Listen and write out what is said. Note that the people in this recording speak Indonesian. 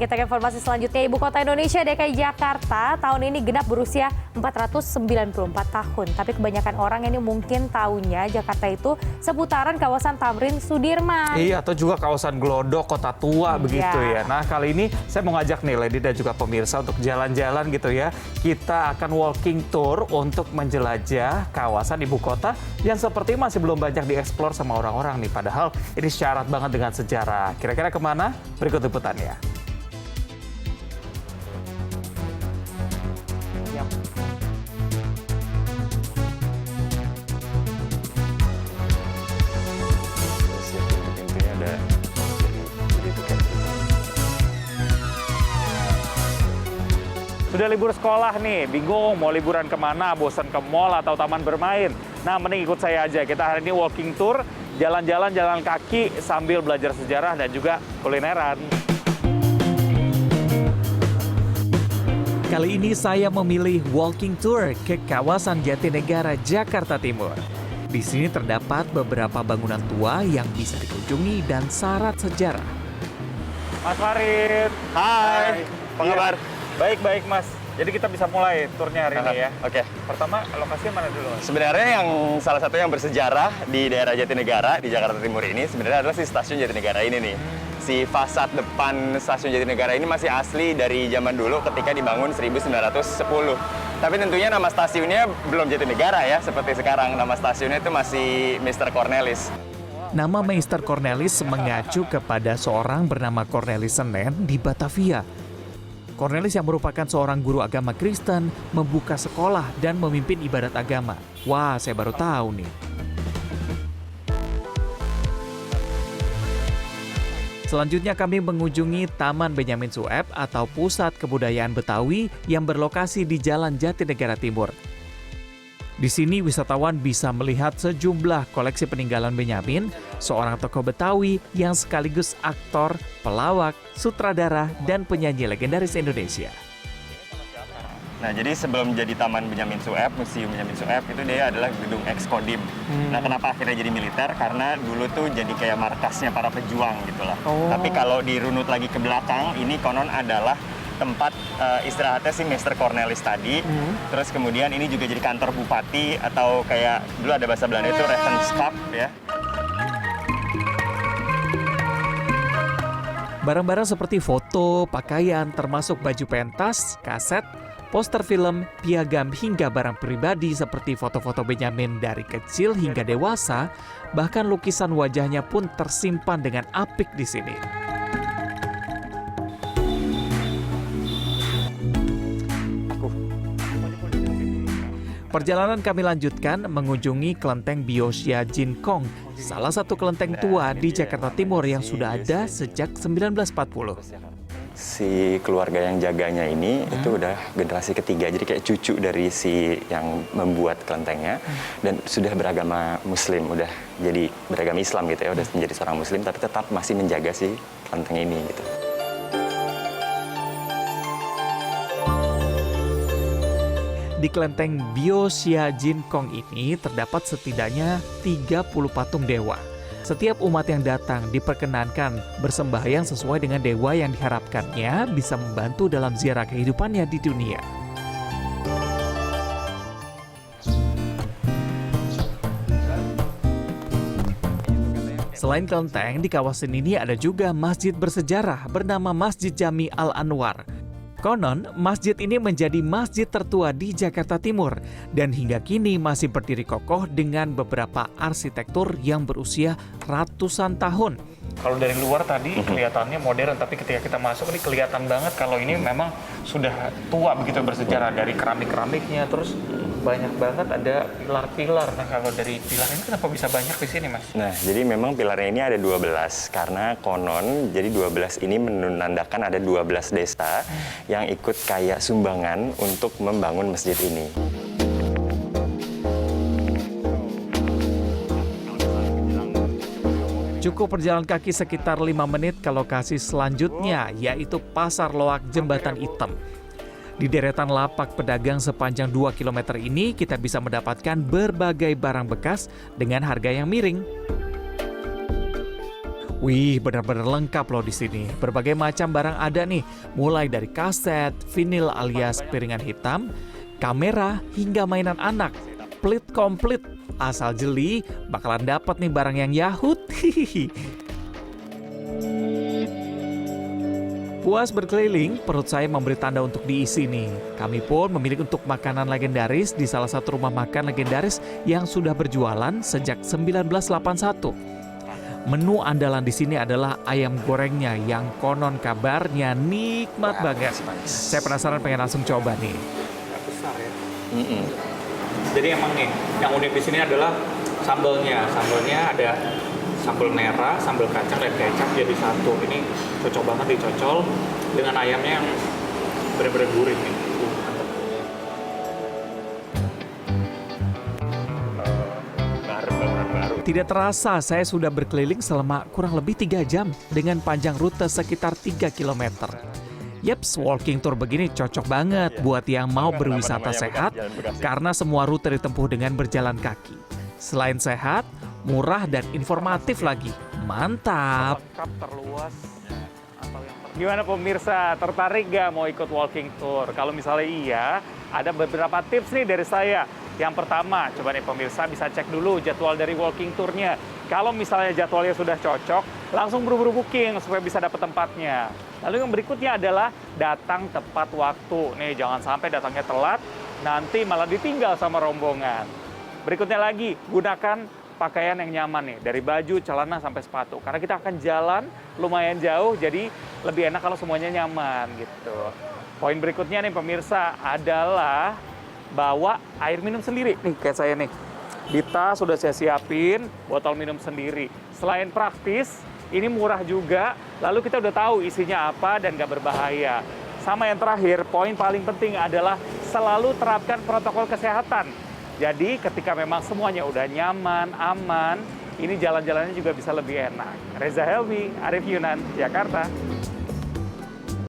Kita ke informasi selanjutnya, Ibu Kota Indonesia DKI Jakarta tahun ini genap berusia 494 tahun. Tapi kebanyakan orang ini mungkin taunya Jakarta itu seputaran kawasan Tamrin Sudirman. Iya, atau juga kawasan Glodok, Kota Tua begitu ya. Nah, kali ini saya mau ngajak nih Lady dan juga pemirsa untuk jalan-jalan gitu ya. Kita akan walking tour untuk menjelajah kawasan ibu kota yang seperti masih belum banyak dieksplor sama orang-orang nih. Padahal ini syarat banget dengan sejarah. Kira-kira kemana? Berikut liputannya. Sudah libur sekolah nih, bingung mau liburan kemana, bosan ke mall atau taman bermain. Nah, mending ikut saya aja. Kita hari ini walking tour, jalan-jalan jalan kaki sambil belajar sejarah dan juga kulineran. Kali ini saya memilih walking tour ke kawasan Jatinegara, Jakarta Timur. Di sini terdapat beberapa bangunan tua yang bisa dikunjungi dan syarat sejarah. Mas Farid. Hai, apa kabar? Baik-baik Mas. Jadi kita bisa mulai turnya hari ini ya. Oke. Pertama, lokasinya mana dulu Mas? Sebenarnya yang salah satu yang bersejarah di daerah Jatinegara di Jakarta Timur ini sebenarnya adalah si stasiun Jatinegara ini nih. Si fasad depan stasiun Jatinegara ini masih asli dari zaman dulu ketika dibangun 1910. Tapi tentunya nama stasiunnya belum Jatinegara ya, seperti sekarang. Nama stasiunnya itu masih Mr. Cornelis. Nama Meister Cornelis mengacu kepada seorang bernama Cornelis Senen di Batavia. Cornelis yang merupakan seorang guru agama Kristen membuka sekolah dan memimpin ibadat agama. Wah, saya baru tahu nih. Selanjutnya kami mengunjungi Taman Benyamin Sueb atau Pusat Kebudayaan Betawi yang berlokasi di Jalan Jatinegara Timur. Di sini wisatawan bisa melihat sejumlah koleksi peninggalan Benyamin, seorang tokoh Betawi yang sekaligus aktor, pelawak, sutradara, dan penyanyi legendaris Indonesia. Nah, jadi sebelum jadi Taman Benyamin Sueb, Museum Benyamin Sueb, itu dia adalah gedung Ekskodim. Nah, kenapa akhirnya jadi militer? Karena dulu tuh jadi kayak markasnya para pejuang gitu lah. Tapi kalau dirunut lagi ke belakang, ini konon adalah tempat istirahatnya si Mr. Cornelis tadi. Terus kemudian ini juga jadi kantor bupati atau kayak dulu ada bahasa Belanda itu Revenskap ya. Barang-barang seperti foto, pakaian, termasuk baju pentas, kaset, poster film, piagam hingga barang pribadi seperti foto-foto Benyamin dari kecil hingga dewasa, bahkan lukisan wajahnya pun tersimpan dengan apik di sini. Perjalanan kami lanjutkan mengunjungi kelenteng Biosia Jinkong, salah satu kelenteng tua di Jakarta Timur yang sudah ada sejak 1940. Si keluarga yang jaganya ini itu udah generasi ketiga, jadi kayak cucu dari si yang membuat kelentengnya dan sudah beragama Muslim, udah jadi beragama Islam gitu ya, udah menjadi seorang Muslim tapi tetap masih menjaga si kelenteng ini gitu. Di kelenteng Biosia Jinkong ini terdapat setidaknya 30 patung dewa. Setiap umat yang datang diperkenankan bersembahyang sesuai dengan dewa yang diharapkannya bisa membantu dalam ziarah kehidupannya di dunia. Selain kelenteng, di kawasan ini ada juga masjid bersejarah bernama Masjid Jami Al-Anwar. Konon, masjid ini menjadi masjid tertua di Jakarta Timur dan hingga kini masih berdiri kokoh dengan beberapa arsitektur yang berusia ratusan tahun. Kalau dari luar tadi kelihatannya modern, tapi ketika kita masuk ini kelihatan banget kalau ini memang sudah tua begitu bersejarah, dari keramik-keramiknya, terus banyak banget ada pilar-pilar. Nah, kalau dari pilar ini kenapa bisa banyak di sini, Mas? Nah, jadi memang pilarnya ini ada 12 karena konon jadi 12 ini menandakan ada 12 desa yang ikut kayak sumbangan untuk membangun masjid ini. Cukup berjalan kaki sekitar 5 menit ke lokasi selanjutnya, yaitu Pasar Loak Jembatan Hitam. Di deretan lapak pedagang sepanjang 2 km ini, kita bisa mendapatkan berbagai barang bekas dengan harga yang miring. Wih, benar-benar lengkap loh di sini. Berbagai macam barang ada nih, mulai dari kaset, vinil alias piringan hitam, kamera, hingga mainan anak. Pelit komplit. Asal jeli, bakalan dapat nih barang yang yahut. Puas berkeliling, perut saya memberi tanda untuk diisi nih. Kami pun memilih untuk makanan legendaris di salah satu rumah makan legendaris yang sudah berjualan sejak 1981. Menu andalan di sini adalah ayam gorengnya yang konon kabarnya nikmat banget. Saya penasaran, pengen langsung coba nih. Besar ya. Jadi emang nih, yang unik di sini adalah sambelnya. Sambelnya ada sambal merah, sambal kacang, dan kecap jadi satu. Ini cocok banget dicocol dengan ayamnya yang benar-benar gurih nih. Baru. Tidak terasa saya sudah berkeliling selama kurang lebih 3 jam dengan panjang rute sekitar 3 km. Yeps, walking tour begini cocok banget buat yang mau berwisata sehat karena semua rute ditempuh dengan berjalan kaki. Selain sehat, murah dan informatif lagi. Mantap! Lengkap, terluas. Gimana pemirsa, tertarik gak mau ikut walking tour? Kalau misalnya iya, ada beberapa tips nih dari saya. Yang pertama, coba nih pemirsa bisa cek dulu jadwal dari walking tournya. Kalau misalnya jadwalnya sudah cocok, langsung buru-buru booking supaya bisa dapat tempatnya. Lalu yang berikutnya adalah datang tepat waktu. Nih, jangan sampai datangnya telat, nanti malah ditinggal sama rombongan. Berikutnya lagi, gunakan pakaian yang nyaman nih, dari baju, celana, sampai sepatu. Karena kita akan jalan lumayan jauh, jadi lebih enak kalau semuanya nyaman gitu. Poin berikutnya nih pemirsa adalah bawa air minum sendiri. Nih kayak saya nih, di tas sudah saya siapin botol minum sendiri. Selain praktis, ini murah juga, lalu kita udah tahu isinya apa dan gak berbahaya. Sama yang terakhir, poin paling penting adalah selalu terapkan protokol kesehatan. Jadi ketika memang semuanya udah nyaman, aman, ini jalan-jalannya juga bisa lebih enak. Reza Helmi, Arif Yunan, Jakarta.